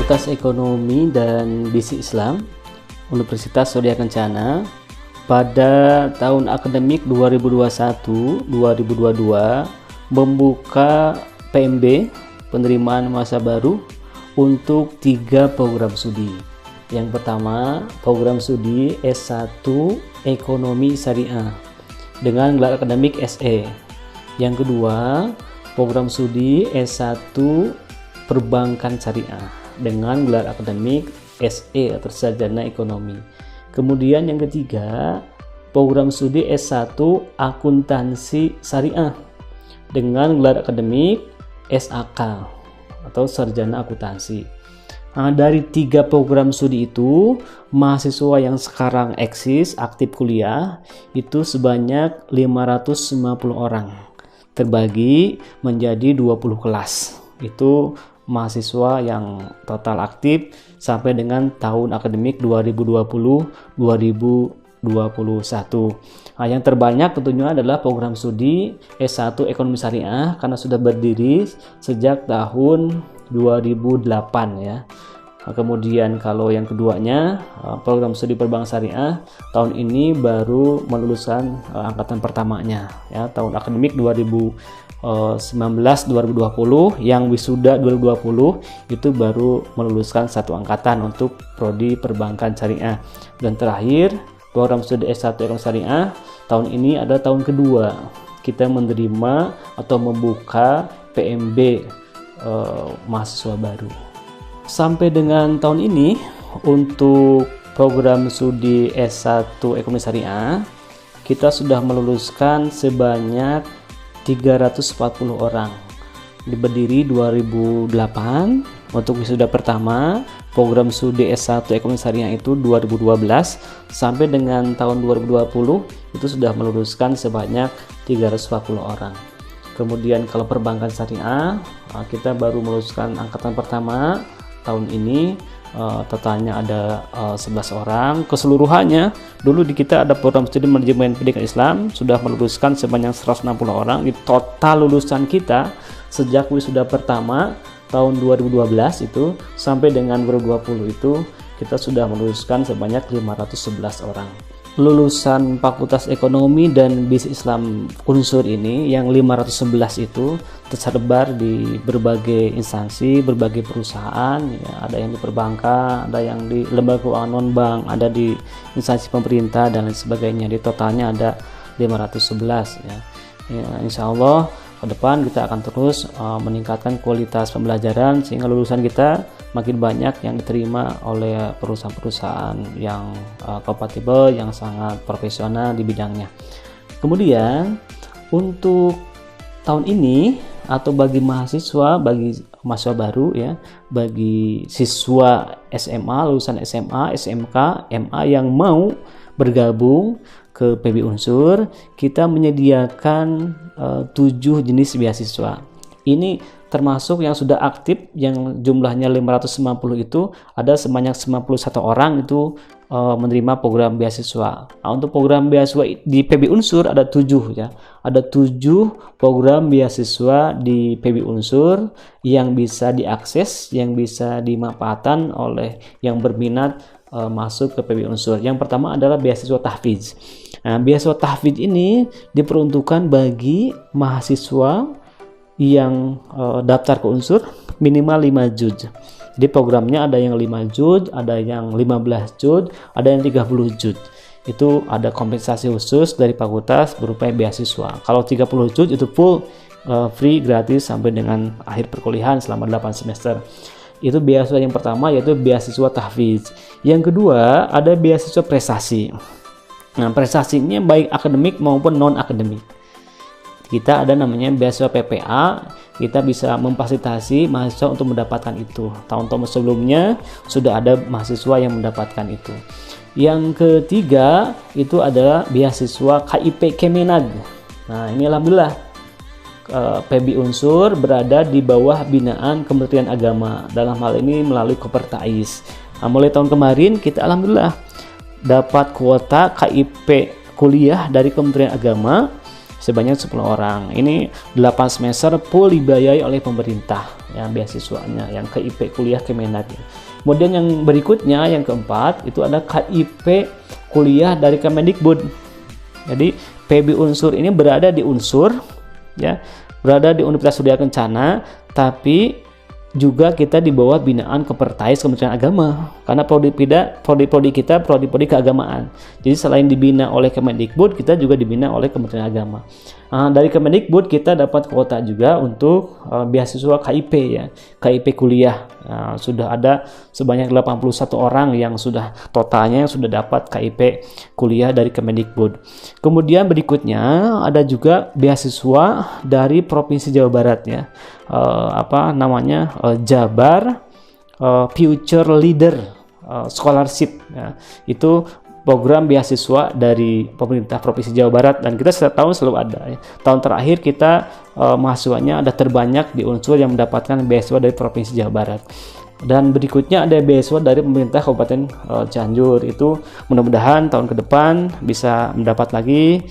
Fakultas Ekonomi dan Bisnis Islam Universitas Surya Kencana pada tahun akademik 2021-2022 membuka PMB penerimaan masa baru untuk 3 program studi. Yang pertama, program studi S1 Ekonomi Syariah dengan gelar akademik SE. Yang kedua, program studi S1 Perbankan Syariah dengan gelar akademik SE atau Sarjana Ekonomi. Kemudian yang ketiga, program studi S1 Akuntansi Syariah dengan gelar akademik SAK atau Sarjana Akuntansi. Nah, dari 3 program studi itu, mahasiswa yang sekarang eksis aktif kuliah itu sebanyak 550 orang, terbagi menjadi 20 kelas. Itu mahasiswa yang total aktif sampai dengan tahun akademik 2020-2021. Nah, yang terbanyak tentunya adalah program studi S1 Ekonomi Syariah karena sudah berdiri sejak tahun 2008 ya. Nah, kemudian kalau yang keduanya program studi Perbankan Syariah tahun ini baru meluluskan angkatan pertamanya ya, tahun akademik 2019-2020, yang wisuda 2020 itu baru meluluskan 1 angkatan untuk prodi Perbankan Syariah. Dan terakhir, program studi S1 Ekonomi Syariah tahun ini adalah tahun kedua kita menerima atau membuka PMB mahasiswa baru. Sampai dengan tahun ini untuk program studi S1 Ekonomi Syariah kita sudah meluluskan sebanyak 340 orang. Berdiri 2008 untuk wisuda pertama program studi S1 Ekonomi Syariah itu 2012 sampai dengan tahun 2020 itu sudah meluluskan sebanyak 340 orang. Kemudian kalau Perbankan Syariah kita baru meluluskan angkatan pertama tahun ini, totalnya ada 11 orang. Keseluruhannya dulu di kita ada program studi manajemen pendidikan Islam sudah meluluskan sebanyak 160 orang. Di total lulusan kita sejak wisuda pertama tahun 2012 itu sampai dengan 2020 itu kita sudah meluluskan sebanyak 511 orang. Lulusan Fakultas Ekonomi dan Bisnis Islam Unsur ini yang 511 itu tersebar di berbagai instansi, berbagai perusahaan ya, ada yang di perbankan, ada yang di lembaga keuangan non-bank, ada di instansi pemerintah dan lain sebagainya. Di totalnya ada 511 ya. Insya Allah ke depan kita akan terus meningkatkan kualitas pembelajaran sehingga lulusan kita makin banyak yang diterima oleh perusahaan-perusahaan yang kompatibel, yang sangat profesional di bidangnya. Kemudian untuk tahun ini atau bagi mahasiswa baru ya, bagi siswa SMA, lulusan SMA, SMK, MA yang mau bergabung ke PB Unsur, kita menyediakan 7 jenis beasiswa. Ini termasuk yang sudah aktif yang jumlahnya 550 itu ada sebanyak 91 orang itu menerima program beasiswa. Nah, untuk program beasiswa di PB Unsur ada 7 ya. Ada 7 program beasiswa di PB Unsur yang bisa diakses, yang bisa dimanfaatkan oleh yang berminat masuk ke PB Unsur. Yang pertama adalah beasiswa tahfidz. Nah, beasiswa tahfidz ini diperuntukkan bagi mahasiswa yang daftar ke unsur minimal 5 juz. Jadi programnya ada yang 5 juz, ada yang 15 juz, ada yang 30 juz. Itu ada kompensasi khusus dari fakultas berupa beasiswa. Kalau 30 juz itu full free, gratis sampai dengan akhir perkuliahan selama 8 semester. Itu beasiswa yang pertama, yaitu beasiswa tahfidz. Yang kedua ada beasiswa prestasi. Nah, prestasinya baik akademik maupun non akademik. Kita ada namanya beasiswa PPA, kita bisa memfasilitasi mahasiswa untuk mendapatkan itu. Tahun-tahun sebelumnya sudah ada mahasiswa yang mendapatkan itu. Yang ketiga itu adalah beasiswa KIP Kemenag. Nah, ini alhamdulillah PB Unsur berada di bawah binaan Kementerian Agama, dalam hal ini melalui Kopertais. Nah, mulai tahun kemarin kita alhamdulillah dapat kuota KIP kuliah dari Kementerian Agama sebanyak 10 orang. Ini 8 semester full dibiayai oleh pemerintah ya beasiswanya yang KIP kuliah Kemenak. Kemudian yang berikutnya yang keempat itu ada KIP kuliah dari Kemendikbud. Jadi PB Unsur ini berada di Unsur ya, berada di Universitas Surya Kencana, tapi juga kita di bawah binaan Kepertais Kementerian Agama, karena prodi kita prodi keagamaan. Jadi selain dibina oleh Kemendikbud, kita juga dibina oleh Kementerian Agama. Dari Kemendikbud kita dapat kuota juga untuk beasiswa KIP ya, KIP kuliah. Sudah ada sebanyak 81 orang yang sudah totalnya yang sudah dapat KIP kuliah dari Kemendikbud. Kemudian berikutnya ada juga beasiswa dari Provinsi Jawa Barat ya. Jabar Future Leader Scholarship ya. Itu program beasiswa dari pemerintah Provinsi Jawa Barat dan kita setiap tahun selalu ada ya. Tahun terakhir kita mahasiswanya ada terbanyak di Unsur yang mendapatkan beasiswa dari Provinsi Jawa Barat. Dan berikutnya ada beasiswa dari pemerintah Kabupaten Cianjur. Itu mudah-mudahan tahun ke depan bisa mendapat lagi.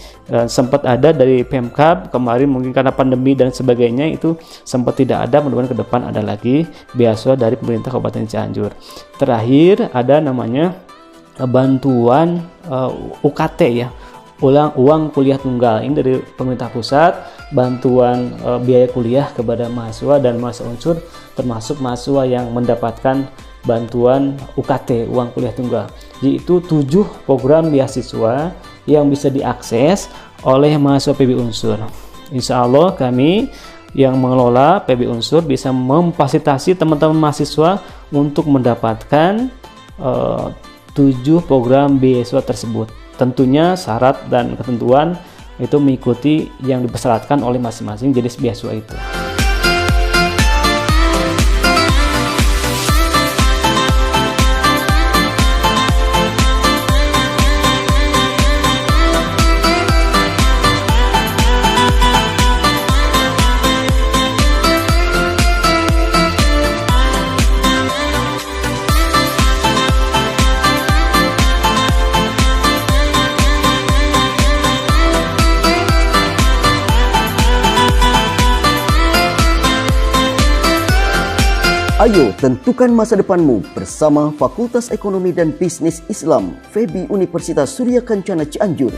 Sempat ada dari Pemkab kemarin, mungkin karena pandemi dan sebagainya itu sempat tidak ada. Mudah-mudahan ke depan ada lagi beasiswa dari pemerintah Kabupaten Cianjur. Terakhir ada namanya bantuan UKT ya, uang kuliah tunggal. Ini dari pemerintah pusat, bantuan biaya kuliah kepada mahasiswa dan mahasiswa Unsur, termasuk mahasiswa yang mendapatkan bantuan UKT, uang kuliah tunggal. Jadi itu 7 program beasiswa yang bisa diakses oleh mahasiswa PB Unsur. Insya Allah kami yang mengelola PB Unsur bisa memfasilitasi teman-teman mahasiswa untuk mendapatkan 7 program beasiswa tersebut. Tentunya syarat dan ketentuan itu mengikuti yang dipersyaratkan oleh masing-masing jenis beasiswa itu. Ayo tentukan masa depanmu bersama Fakultas Ekonomi dan Bisnis Islam FEBI Universitas Surya Kencana Cianjur.